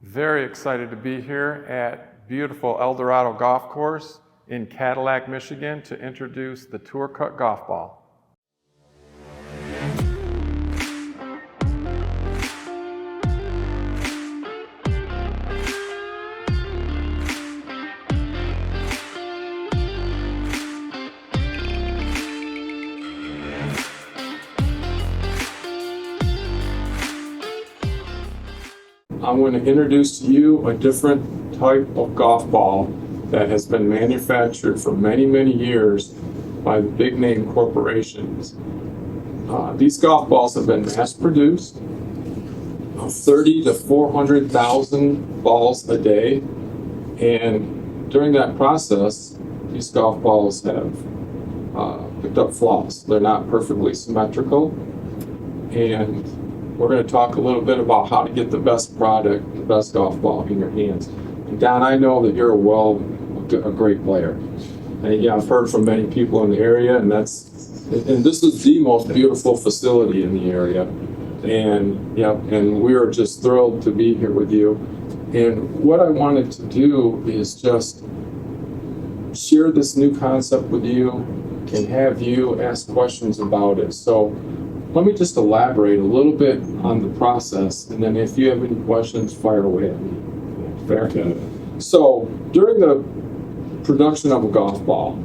Very excited to be here at beautiful El Dorado Golf Course in Cadillac, Michigan to introduce the Tour Cut Golf Ball. I'm going to introduce to you a different type of golf ball that has been manufactured for many, many years by big name corporations. These golf balls have been mass produced, 30 to 400,000 balls a day, and during that process, these golf balls have picked up flaws. They're not perfectly symmetrical, and we're going to talk a little bit about how to get the best product, the best golf ball in your hands. And Don, I know that you're a great player. And yeah, I've heard from many people in the area, and this is the most beautiful facility in the area. And yeah, and we are just thrilled to be here with you. And what I wanted to do is just share this new concept with you and have you ask questions about it. So let me just elaborate a little bit on the process, and then if you have any questions, fire away at me. Fair? So during the production of a golf ball,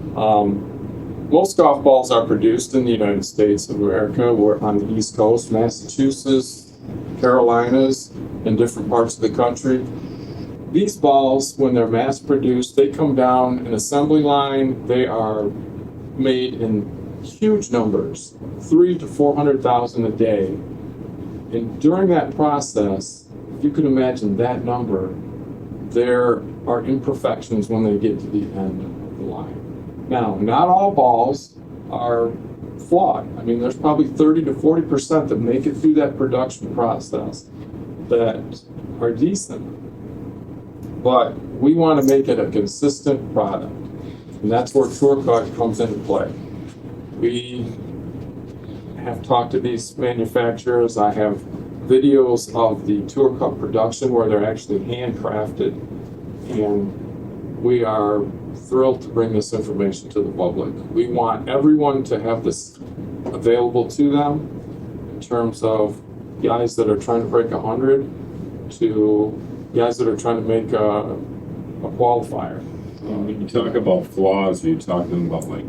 most golf balls are produced in the United States of America. We're on the East Coast, Massachusetts, Carolinas, and different parts of the country. These balls, when they're mass produced, they come down an assembly line. They are made in huge numbers, 300,000 to 400,000 a day. And during that process, if you can imagine that number, there are imperfections when they get to the end of the line. Now, not all balls are flawed. I mean, there's probably 30 to 40% that make it through that production process that are decent. But we want to make it a consistent product. And that's where Tour Cut comes into play. We have talked to these manufacturers. I have videos of the Tour Cut production where they're actually handcrafted, and we are thrilled to bring this information to the public. We want everyone to have this available to them in terms of guys that are trying to break 100 to guys that are trying to make a qualifier. When you talk about flaws, are you talking about like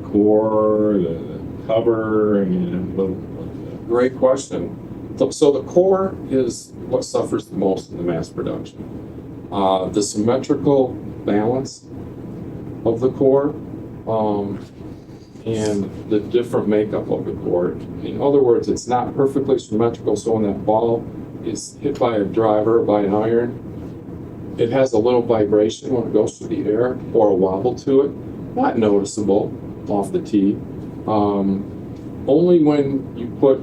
core, the cover? Great question. So the core is what suffers the most in the mass production. The symmetrical balance of the core and the different makeup of the core. In other words, it's not perfectly symmetrical, so when that ball is hit by a driver, by an iron, it has a little vibration when it goes through the air or a wobble to it. Not noticeable off the tee. Only when you put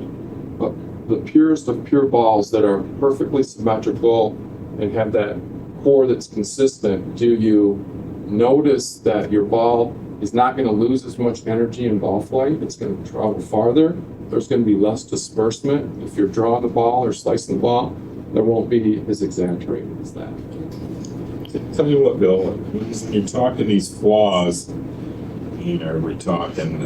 the purest of pure balls that are perfectly symmetrical and have that core that's consistent do you notice that your ball is not going to lose as much energy in ball flight. It's going to travel farther. There's going to be less disbursement. If you're drawing the ball or slicing the ball, there won't be as exaggerated as that. Tell me what, Bill, when you're talking these flaws, are we talking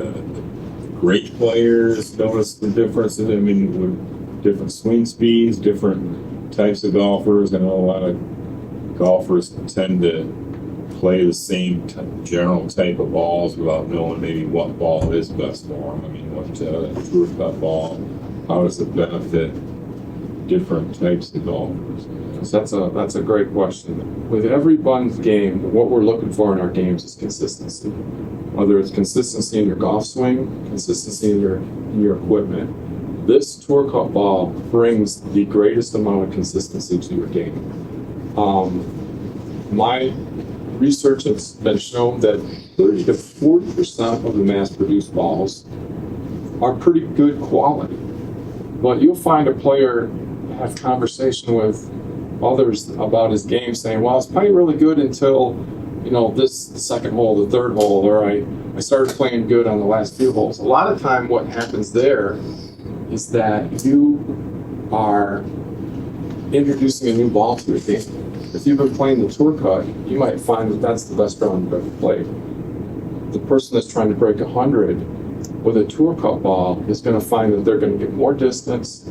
great players notice the differences? I mean, with different swing speeds, different types of golfers. I know a lot of golfers tend to play the same general type of balls without knowing maybe what ball is best for them. I mean, what Tour Cut ball, how does it benefit different types of golfers? So that's a great question. With every Bun's game, what we're looking for in our games is consistency. Whether it's consistency in your golf swing, consistency in your equipment. This Tour Cut ball brings the greatest amount of consistency to your game. My research has been shown that 30 to 40% of the mass-produced balls are pretty good quality. But you'll find a player have conversation with others about his game saying, well, it's probably really good until, this second hole, the third hole, or I started playing good on the last few holes. A lot of time what happens there is that you are introducing a new ball to your game. If you've been playing the tour cut, you might find that that's the best round you've ever played. The person that's trying to break 100 with a tour cut ball is going to find that they're going to get more distance,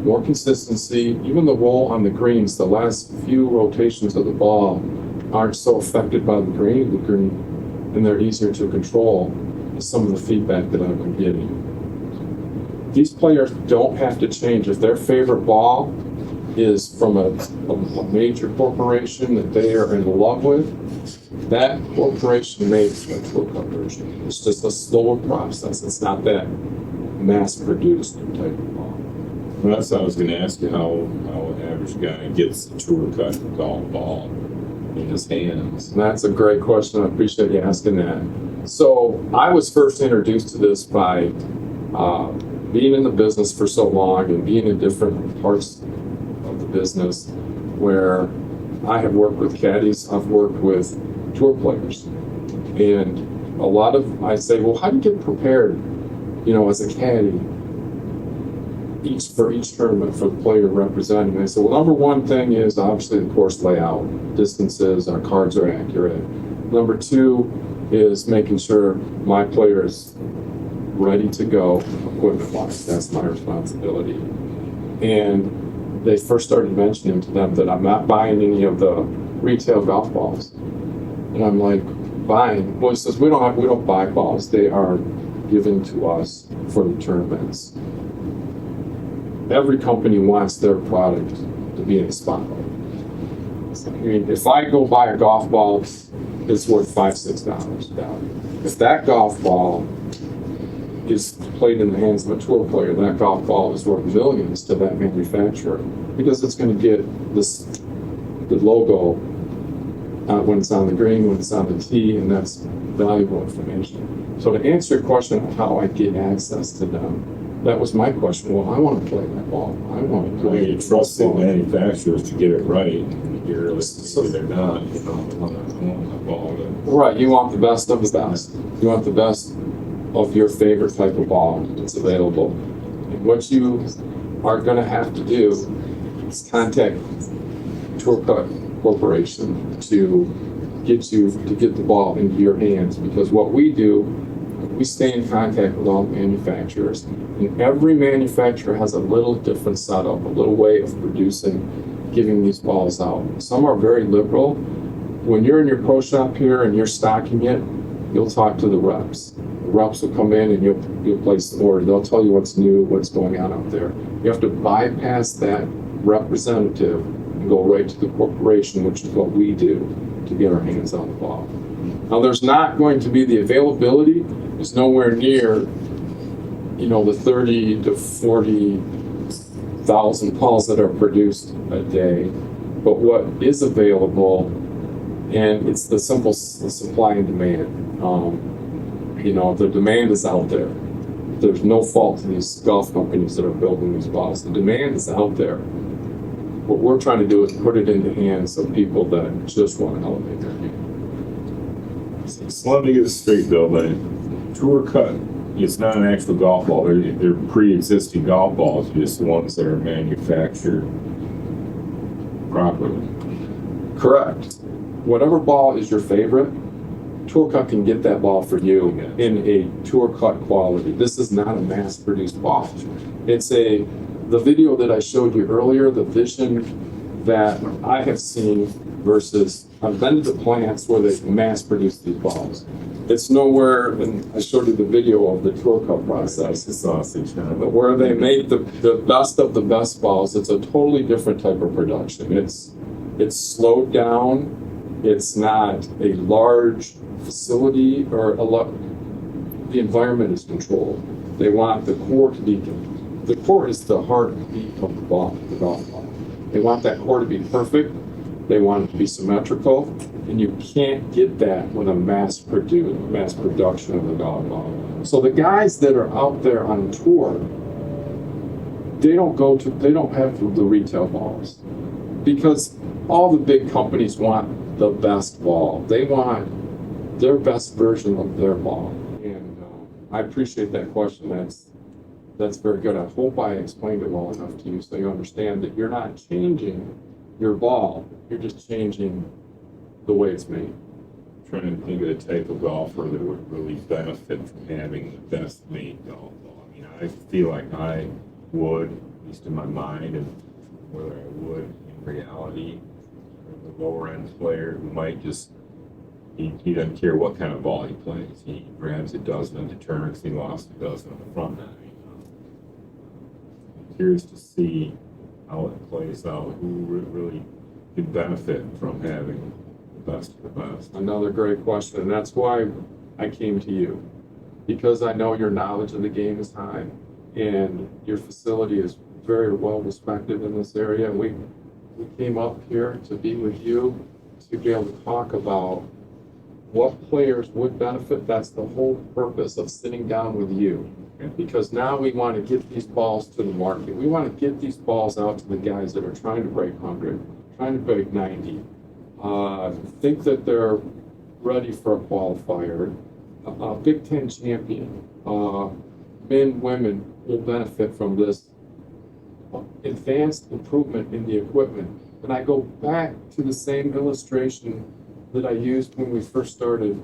more consistency. Even the roll on the greens, the last few rotations of the ball aren't so affected by the green, and they're easier to control. Is some of the feedback that I've been getting. These players don't have to change. If their favorite ball is from a major corporation that they are in love with, that corporation makes a tour cut version. It's just a slower process. It's not that mass-produced type of ball. Well, that's what I was going to ask you, how an average guy gets a tour cut golf ball in his hands. And that's a great question. I appreciate you asking that. So I was first introduced to this by being in the business for so long and being in different parts of the business where I have worked with caddies, I've worked with tour players. And a lot of, I say, well, how do you get prepared, as a caddy for each tournament for the player representing? And I said, well, number one thing is obviously the course layout, distances, our cards are accurate. Number two is making sure my player is ready to go equipment-wise. That's my responsibility. And they first started mentioning to them that I'm not buying any of the retail golf balls. And I'm like, buying? Well, he says, we don't buy balls. They are given to us for the tournaments. Every company wants their product to be in the spotlight. I mean, if I go buy a golf ball, it's worth $5-6 value. If that golf ball is played in the hands of a tour player, that golf ball is worth millions to that manufacturer because it's going to get the logo when it's on the green, when it's on the tee, and that's valuable information. So to answer your question on how I get access to them, that was my question. Well, I want to play that ball. I want to play You trust the manufacturers to get it right. You're listening, they're not. I want that ball. Right, you want the best of the best. You want the best of your favorite type of ball that's available. And what you are going to have to do is contact Tour Cut Corporation to get the ball into your hands, because what we do, we stay in contact with all the manufacturers, and every manufacturer has a little different setup, a little way of producing, giving these balls out. Some are very liberal. When you're in your pro shop here and you're stocking it, you'll talk to the reps. The reps will come in and you'll place the order. They'll tell you what's new, what's going on out there. You have to bypass that representative and go right to the corporation, which is what we do to get our hands on the ball. Now, there's not going to be the availability. There's nowhere near, the 30 to 40,000 balls that are produced a day. But what is available, and it's the simple supply and demand. The demand is out there. There's no fault to these golf companies that are building these balls. The demand is out there. What we're trying to do is put it in the hands of people that just want to elevate their game. So let me get this straight, Bill. The Tour Cut, it's not an actual golf ball. They're pre-existing golf balls, just ones that are manufactured properly. Correct. Whatever ball is your favorite, Tour Cut can get that ball for you in a Tour Cut quality. This is not a mass-produced ball. It's the video that I showed you earlier, the vision that I have seen versus I've been to the plants where they mass-produce these balls. It's nowhere, and I showed you the video of the Tour Cut process. It's sausage. But where they make the best of the best balls, it's a totally different type of production. It's slowed down. It's not a large facility or the environment is controlled. They want the core to be, the core is the heartbeat of the golf ball. They want that core to be perfect. They want it to be symmetrical, and you can't get that with a mass production of the golf ball. So the guys that are out there on tour, they don't have the retail balls, because all the big companies want the best ball. They want their best version of their ball. And I appreciate that question. That's very good. I hope I explained it well enough to you so you understand that you're not changing your ball, you're just changing the way it's made. Trying to think of the type of golfer that would really benefit from having the best made golf ball. I mean, I feel like I would, at least in my mind, and whether I would in reality, the lower end player who might just, he doesn't care what kind of ball he plays. He grabs a dozen on the turn because he lost a dozen on the front nine. I'm curious to see how it plays out, who really could benefit from having the best of the best. Another great question, and that's why I came to you. Because I know your knowledge of the game is high, and your facility is very well respected in this area. And we came up here to be with you, to be able to talk about what players would benefit. That's the whole purpose of sitting down with you. Because now we want to get these balls to the market. We want to get these balls out to the guys that are trying to break 100, trying to break 90, think that they're ready for a qualifier, a Big Ten champion. Men, women will benefit from this advanced improvement in the equipment. And I go back to the same illustration that I used when we first started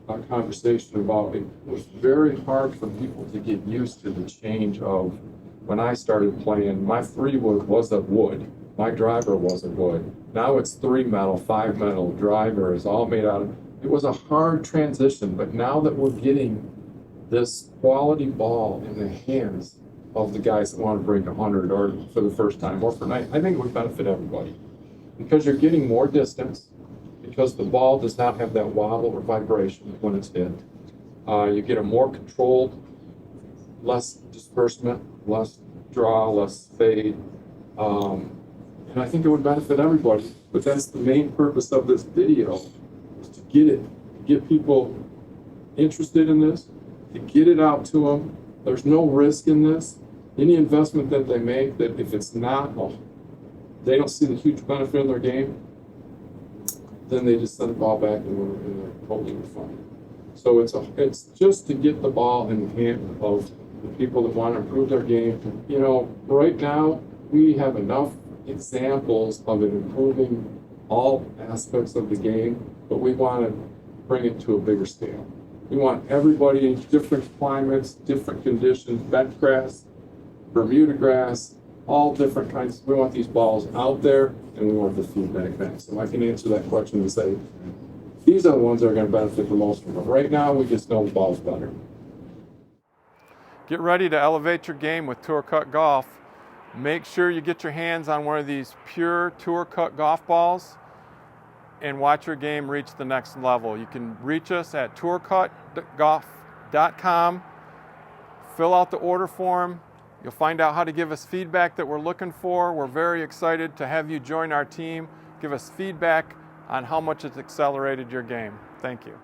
our conversation about it was very hard for people to get used to the change of when I started playing. My 3-wood was a wood. My driver was a wood. Now it's 3 metal, 5 metal. Driver is all made out of. It was a hard transition, but now that we're getting this quality ball in the hands of the guys that want to break 100 or for the first time or for 90, I think it would benefit everybody because you're getting more distance. Because the ball does not have that wobble or vibration when it's hit. You get a more controlled, less disbursement, less draw, less fade. And I think it would benefit everybody. But that's the main purpose of this video, is to get people interested in this, to get it out to them. There's no risk in this. Any investment that they make, that if it's not, they don't see the huge benefit in their game, then they just send the ball back and they're totally fine. So it's just to get the ball in the hand of the people that want to improve their game. You know, right now we have enough examples of it improving all aspects of the game, but we want to bring it to a bigger scale. We want everybody in different climates, different conditions, bent grass, Bermuda grass, all different kinds. We want these balls out there, and we want the feedback back. So I can answer that question and say, these are the ones that are going to benefit the most from it. Right now, we just know the ball's better. Get ready to elevate your game with Tour Cut Golf. Make sure you get your hands on one of these pure Tour Cut golf balls and watch your game reach the next level. You can reach us at tourcutgolf.com. Fill out the order form. You'll find out how to give us feedback that we're looking for. We're very excited to have you join our team. Give us feedback on how much it's accelerated your game. Thank you.